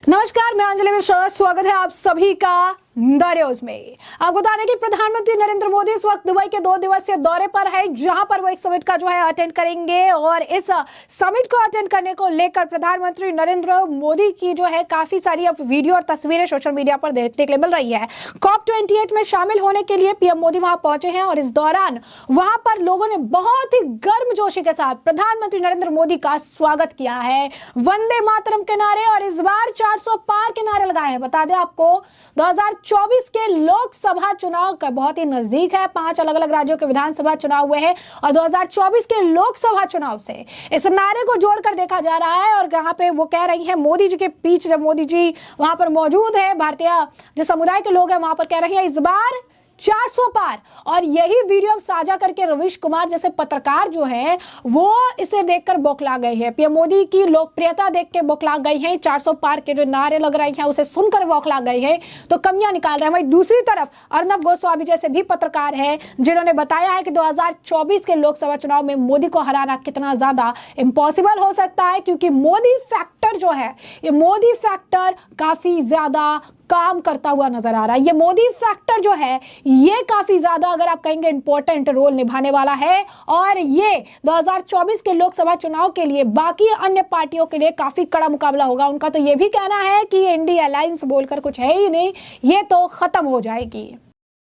नमस्कार, मैं अंजलि मिश्रा। स्वागत है आप सभी का द न्यूज में। आपको बता दें कि प्रधानमंत्री नरेंद्र मोदी इस वक्त दुबई के 2 दिवसीय दौरे पर है, जहां पर वो एक समिट का अटेंड करेंगे। और इस समिट को अटेंड करने को लेकर प्रधानमंत्री नरेंद्र मोदी की काफी सारी अब वीडियो और तस्वीरें सोशल मीडिया पर देखने के लिए मिल रही है। COP28 में शामिल होने के लिए पीएम मोदी वहां पहुंचे हैं और इस दौरान वहां पर लोगों ने बहुत ही गर्मजोशी के साथ प्रधानमंत्री नरेंद्र मोदी का स्वागत किया है। वंदे मातरम के नारे और इस बार 400 पार के नारे लगाए हैं। बता दें आपको 2024 के लोकसभा चुनाव का बहुत ही नजदीक है। 5 अलग अलग राज्यों के विधानसभा चुनाव हुए हैं और 2024 के लोकसभा चुनाव से इस नारे को जोड़कर देखा जा रहा है। और यहाँ पे वो कह रही हैं, मोदी जी के बीच जब मोदी जी वहां पर मौजूद है, भारतीय जो समुदाय के लोग हैं वहां पर कह रही है इस बार 400 पार। और यही वीडियो साझा करके रवीश कुमार जैसे पत्रकार जो है वो इसे देखकर बौखला गए हैं। पीएम मोदी की लोकप्रियता देख के बौखला गई हैं। 400 पार के जो नारे लग रहे हैं उसे सुनकर बौखला गए हैं, तो कमियां निकाल रहे हैं। वहीं दूसरी तरफ अर्नब गोस्वामी जैसे भी पत्रकार है, जिन्होंने बताया है कि 2024 के लोकसभा चुनाव में मोदी को हराना कितना ज्यादा इम्पॉसिबल हो सकता है, क्योंकि मोदी फैक्टर जो है, ये मोदी फैक्टर काफी ज्यादा काम करता हुआ नजर आ रहा है। ये मोदी फैक्टर जो है ये काफी ज्यादा, अगर आप कहेंगे, इंपॉर्टेंट रोल निभाने वाला है। और ये 2024 के लोकसभा चुनाव के लिए बाकी अन्य पार्टियों के लिए काफी कड़ा मुकाबला होगा। उनका तो ये भी कहना है कि इंडिया अलायंस बोलकर कुछ है ही नहीं, ये तो खत्म हो जाएगी।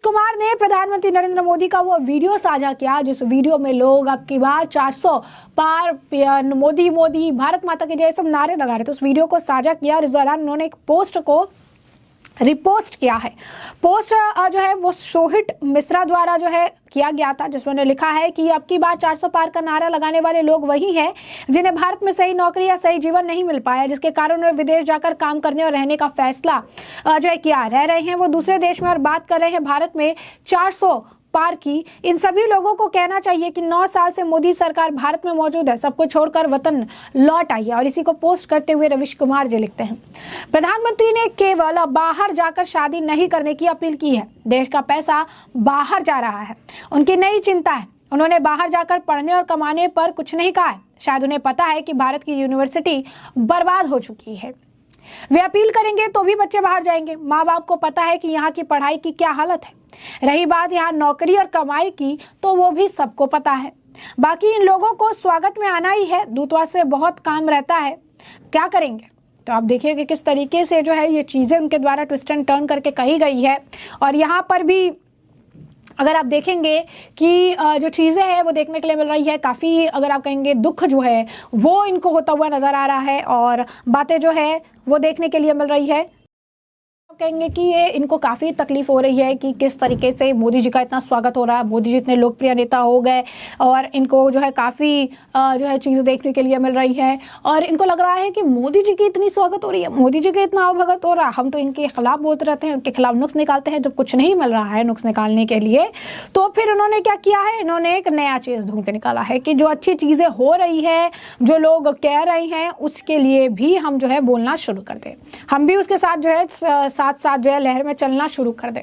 कुमार ने प्रधानमंत्री नरेंद्र मोदी का वो वीडियो साझा किया जिस वीडियो में लोग अब की बार 400 पार, मोदी मोदी, भारत माता की जय सब नारे लगा रहे थे। उस वीडियो को साझा किया और इस दौरान उन्होंने एक पोस्ट को रिपोस्ट किया है। पोस्ट जो है वो शोहित मिश्रा द्वारा किया गया था, जिसमें उन्होंने लिखा है कि अब की बार 400 पार का नारा लगाने वाले लोग वही हैं जिन्हें भारत में सही नौकरी या सही जीवन नहीं मिल पाया, जिसके कारण उन्हें विदेश जाकर काम करने और रहने का फैसला किया। रह रहे हैं वो दूसरे देश में और बात कर रहे हैं भारत में 400 पार की। इन सभी लोगों को कहना चाहिए कि 9 साल से मोदी सरकार भारत में मौजूद है, सब कुछ छोड़कर वतन लौट आई है। और इसी को पोस्ट करते हुए रवीश कुमार जी लिखते हैं, प्रधानमंत्री ने केवल बाहर जाकर शादी नहीं करने की अपील की है। देश का पैसा बाहर जा रहा है, उनकी नई चिंता है। उन्होंने बाहर जाकर पढ़ने और कमाने पर कुछ नहीं कहा है। शायद उन्हें पता है कि भारत की यूनिवर्सिटी बर्बाद हो चुकी है। वे अपील करेंगे तो भी बच्चे बाहर जाएंगे। माँ बाप को पता है कि यहाँ की पढ़ाई की क्या हालत है। रही बात यहाँ नौकरी और कमाई की, तो वो भी सबको पता है। बाकी इन लोगों को स्वागत में आना ही है। दूतावास से बहुत काम रहता है, क्या करेंगे। तो आप देखिए कि किस तरीके से ये चीजें उनके द्वारा ट्विस्ट एंड टर्न करके कही गई है। और यहाँ पर भी अगर आप देखेंगे कि जो चीज़ें हैं वो देखने के लिए मिल रही है, काफ़ी, अगर आप कहेंगे, दुख जो है वो इनको होता हुआ नज़र आ रहा है। और बातें वो देखने के लिए मिल रही है, कहेंगे कि ये इनको काफ़ी तकलीफ हो रही है कि किस तरीके से मोदी जी का इतना स्वागत हो रहा है। मोदी जी इतने लोकप्रिय नेता हो गए और इनको काफ़ी चीज़ें देखने के लिए मिल रही है। और इनको लग रहा है कि मोदी जी की इतनी स्वागत हो रही है, मोदी जी के इतना आवभगत हो रहा है, हम तो इनके खिलाफ बोलते रहते हैं, उनके खिलाफ नुक्स निकालते हैं। जब कुछ नहीं मिल रहा है नुक्स निकालने के लिए, तो फिर उन्होंने क्या किया है, इन्होंने एक नया चीज़ ढूंढ के निकाला है कि जो अच्छी चीज़ें हो रही है, जो लोग कह रहे हैं, उसके लिए भी हम बोलना शुरू कर दें। हम भी उसके साथ साथ लहर में चलना शुरू कर दें।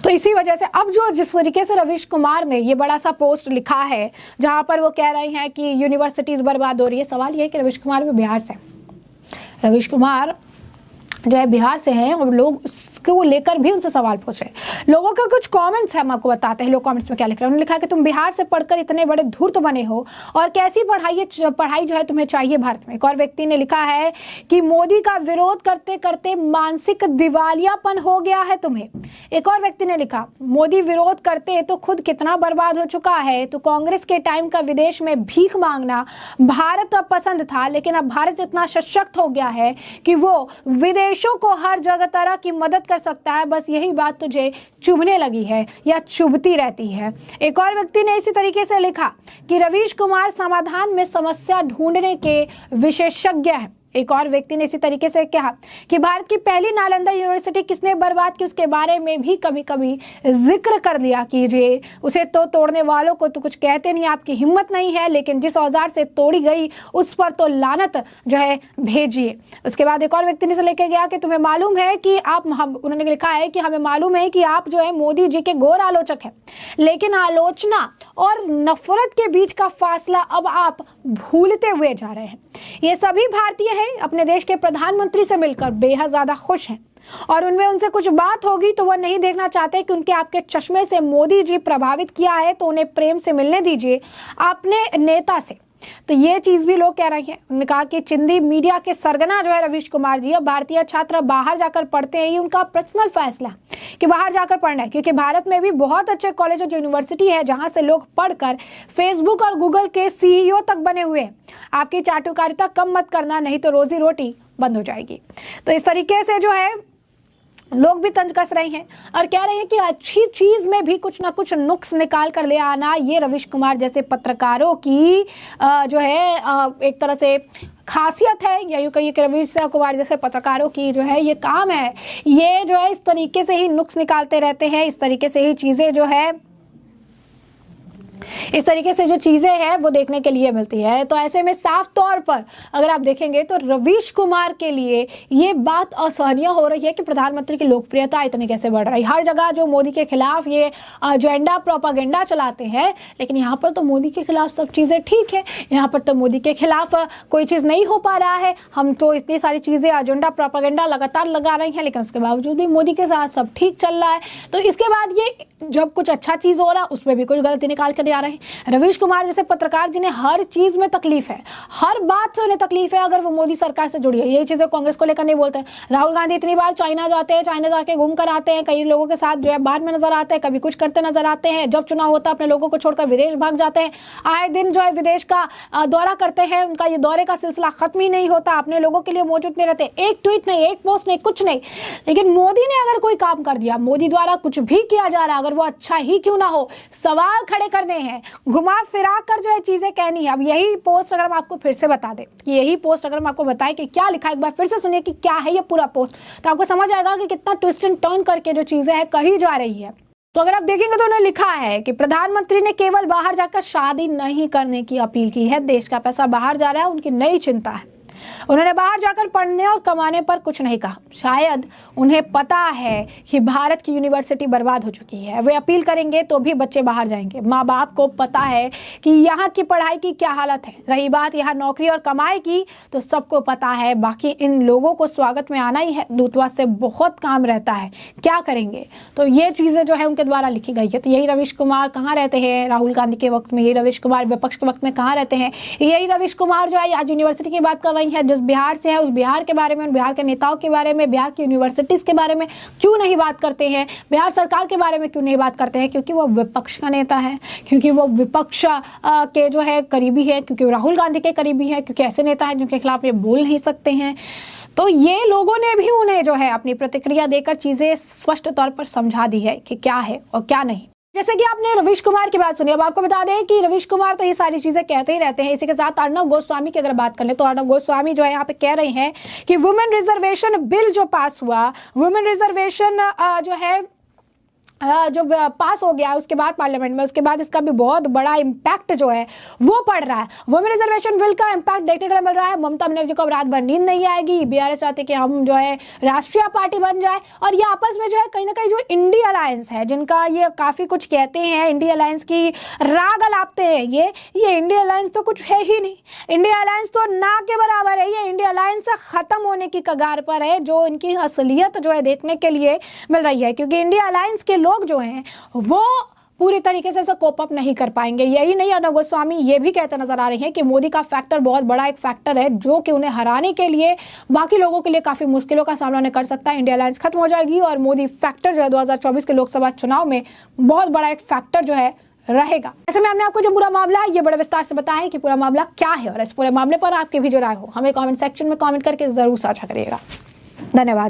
तो इसी वजह से अब जिस तरीके से रवीश कुमार ने ये बड़ा सा पोस्ट लिखा है, जहां पर वो कह रहे हैं कि यूनिवर्सिटीज बर्बाद हो रही है। सवाल ये है कि रवीश कुमार भी बिहार से, रवीश कुमार बिहार से हैं और लोग उसको लेकर भी उनसे सवाल पूछ रहे हैं। लोगों के कुछ कमेंट्स हैं, हम आपको बताते हैं लोग कमेंट्स में क्या लिख रहे हैं। उन्होंने लिखा कि तुम बिहार से पढ़कर इतने बड़े धूर्त बने हो और कैसी पढ़ाई तुम्हें चाहिए भारत में। एक और व्यक्ति ने लिखा है कि मोदी का विरोध करते करते मानसिक दिवालियापन हो गया है तुम्हें। एक और व्यक्ति ने लिखा, मोदी विरोध करते तो खुद कितना बर्बाद हो चुका है। तो कांग्रेस के टाइम का विदेश में भीख मांगना भारत पसंद था, लेकिन अब भारत इतना सशक्त हो गया है कि वो विदेशों को हर जगह तरह की मदद कर सकता है। बस यही बात तुझे चुभने लगी है या चुभती रहती है। एक और व्यक्ति ने इसी तरीके से लिखा कि रवीश कुमार समाधान में समस्या ढूंढने के विशेषज्ञ हैं। एक और व्यक्ति ने इसी तरीके से कहा कि भारत की पहली नालंदा यूनिवर्सिटी किसने बर्बाद की, उसके बारे में भी कभी कभी जिक्र कर दिया कीजिए। उसे तो तोड़ने वालों को तो कुछ कहते नहीं, आपकी हिम्मत नहीं है, लेकिन जिस औजार से तोड़ी गई उस पर तो लानत भेजिए। उसके बाद एक और व्यक्ति ने लेके गया कि तुम्हें मालूम है कि उन्होंने लिखा है कि हमें मालूम है कि आप मोदी जी के घोर आलोचक हैं, लेकिन आलोचना और नफरत के बीच का फासला अब आप भूलते हुए जा रहे हैं। ये सभी भारतीय हैं, अपने देश के प्रधानमंत्री से मिलकर बेहद ज्यादा खुश हैं और उनमें उनसे कुछ बात होगी तो वह नहीं देखना चाहते कि उनके आपके चश्मे से मोदी जी प्रभावित किया है, तो उन्हें प्रेम से मिलने दीजिए अपने नेता से। तो ये चीज भी लोग कह रहे हैं। उन्होंने कहा कि चिंदी मीडिया के सरगना जो है रवीश कुमार जी, अब भारतीय छात्र बाहर जाकर पढ़ते हैं, ये उनका पर्सनल फैसला कि बाहर जाकर पढ़ना है, क्योंकि भारत में भी बहुत अच्छे कॉलेज और यूनिवर्सिटी है जहां से लोग पढ़कर फेसबुक और गूगल के सीईओ तक बने हुए हैं। आपकी चाटुकारिता कम मत करना, नहीं तो रोजी रोटी बंद हो जाएगी। तो इस तरीके से जो है लोग भी तंज कस रहे हैं और कह रहे हैं कि अच्छी चीज में भी कुछ ना कुछ नुक्स निकाल कर ले आना, ये रवीश कुमार जैसे पत्रकारों की जो है एक तरह से खासियत है, या यूं कहिए कि रवीश कुमार जैसे पत्रकारों की जो है ये काम है। ये जो है इस तरीके से ही नुक्स निकालते रहते हैं, इस तरीके से ही चीजें जो है, इस तरीके से जो चीजें हैं वो देखने के लिए मिलती है। तो ऐसे में साफ तौर पर अगर आप देखेंगे तो रवीश कुमार के लिए ये बात असहनीय हो रही है कि प्रधानमंत्री की लोकप्रियता इतनी कैसे बढ़ रही है। हर जगह जो मोदी के खिलाफ ये एजेंडा प्रोपागेंडा चलाते हैं, लेकिन यहाँ पर तो मोदी के खिलाफ सब चीजें ठीक है, यहाँ पर तो मोदी के खिलाफ कोई चीज नहीं हो पा रहा है। हम तो इतनी सारी चीजें एजेंडा प्रोपागेंडा लगातार लगा रही हैं, लेकिन उसके बावजूद भी मोदी के साथ सब ठीक चल रहा है। तो इसके बाद ये जब कुछ अच्छा चीज हो रहा है उसमें भी कुछ गलती निकाल कर आ रहे हैं। रवीश कुमार जैसे पत्रकार जिन्हें हर चीज में तकलीफ है, हर बात से उन्हें तकलीफ है अगर वो मोदी सरकार से जुड़ी है, ये चीजें कांग्रेस को लेकर नहीं बोलते हैं। राहुल गांधी इतनी बार चाइना जाते हैं, चाइना जाके घूम कर आते हैं, कई लोगों के साथ जो है बाहर में नजर आते हैं, कभी कुछ करते नजर आते हैं। जब चुनाव होता है अपने लोगों को छोड़कर विदेश भाग जाते हैं, आए दिन जो है विदेश का दौरा करते हैं, उनका ये दौरे का सिलसिला खत्म ही नहीं होता, अपने लोगों के लिए मौजूद नहीं रहते, एक ट्वीट नहीं, एक पोस्ट नहीं, कुछ नहीं। लेकिन मोदी ने अगर कोई काम कर दिया, मोदी द्वारा कुछ भी किया जा रहा, अगर वो अच्छा ही क्यों ना हो, सवाल खड़े करने हैं, घुमा फिरा कर जो है चीजें कहनी है। अब यही पोस्ट अगर हम आपको फिर से बता दें कि यही पोस्ट अगर हम आपको बताएं कि क्या लिखा है, एक बार फिर से सुनिए कि क्या है ये पूरा पोस्ट, तो आपको समझ आएगा कि कितना ट्विस्ट एंड टर्न करके जो चीजें हैं कही जा रही है। तो अगर आप देखेंगे तो उन्होंने लिखा है कि प्रधानमंत्री ने केवल बाहर जाकर शादी नहीं करने की अपील की है, देश का पैसा बाहर जा रहा है, उनकी नई चिंता है। उन्होंने बाहर जाकर पढ़ने और कमाने पर कुछ नहीं कहा। शायद उन्हें पता है कि भारत की यूनिवर्सिटी बर्बाद हो चुकी है, वे अपील करेंगे तो भी बच्चे बाहर जाएंगे। माँ बाप को पता है कि यहाँ की पढ़ाई की क्या हालत है। रही बात यहाँ नौकरी और कमाई की, तो सबको पता है, बाकी इन लोगों को स्वागत में आना ही है, दूतावास से बहुत काम रहता है, क्या करेंगे। तो ये चीजें जो है उनके द्वारा लिखी गई है। तो यही रवीश कुमार कहाँ रहते हैं राहुल गांधी के वक्त में, यही रवीश कुमार विपक्ष के वक्त में कहाँ रहते हैं। यही रवीश कुमार जो है आज यूनिवर्सिटी की बात कर रही है, जिस बिहार से है उस बिहार के बारे में, बिहार के नेताओं के बारे में, बिहार की यूनिवर्सिटीज के बारे में क्यों नहीं बात करते हैं, बिहार सरकार के बारे में क्यों नहीं बात करते हैं, क्योंकि वो विपक्ष का नेता है, क्योंकि वो विपक्ष के जो है करीबी है, क्योंकि वो राहुल गांधी के करीबी है, क्योंकि ऐसे नेता हैं जिनके खिलाफ ये बोल नहीं सकते हैं। तो ये लोगों ने भी उन्हें जो है अपनी प्रतिक्रिया देकर चीजें स्पष्ट तौर पर समझा दी है कि क्या है और क्या नहीं। जैसे कि आपने रवीश कुमार की बात सुनी, अब आपको बता दें कि रवीश कुमार तो ये सारी चीजें कहते ही रहते हैं। इसी के साथ अर्नब गोस्वामी की अगर बात कर ले तो अर्नब गोस्वामी जो है यहाँ पे कह रहे हैं कि वुमेन रिजर्वेशन बिल जो पास हुआ, वुमेन रिजर्वेशन जो है जो पास हो गया उसके बाद पार्लियामेंट में, उसके बाद इसका भी बहुत बड़ा इम्पैक्ट जो है वो पड़ रहा है। वुमेन रिजर्वेशन बिल का इम्पैक्ट देखने के लिए मिल रहा है। ममता बनर्जी को अब रात भर नींद नहीं आएगी, बीआरएस चाहते कि हम जो है राष्ट्रीय पार्टी बन जाए, और ये आपस में जो है कहीं ना कहीं जो इंडिया अलायंस है, जिनका ये काफी कुछ कहते हैं, इंडिया अलायंस की राग अलापते हैं, ये इंडिया अलायंस तो कुछ है ही नहीं। इंडिया अलायंस तो ना के बराबर है, ये इंडिया अलायंस खत्म होने की कगार पर है, जो इनकी असलियत जो है देखने के लिए मिल रही है, क्योंकि इंडिया अलायंस के लोग जो हैं वो पूरी तरीके से कोप अप नहीं कर पाएंगे। यही नहीं, अर्नब गोस्वामी ये भी कहते नजर आ रहे हैं कि मोदी का फैक्टर बहुत बड़ा एक फैक्टर है, जो कि उन्हें हराने के लिए बाकी लोगों के लिए काफी मुश्किलों का सामना उन्हें कर सकता है। इंडिया अलायंस खत्म हो जाएगी और मोदी फैक्टर जो है 2024 के लोकसभा चुनाव में बहुत बड़ा एक फैक्टर जो है रहेगा। ऐसे में हमने आपको जो पूरा मामला है ये बड़े विस्तार से बताया है कि पूरा मामला क्या है, और इस पूरे मामले पर आपकी भी जो राय हो हमें कमेंट सेक्शन में कमेंट करके जरूर साझा करिएगा। धन्यवाद।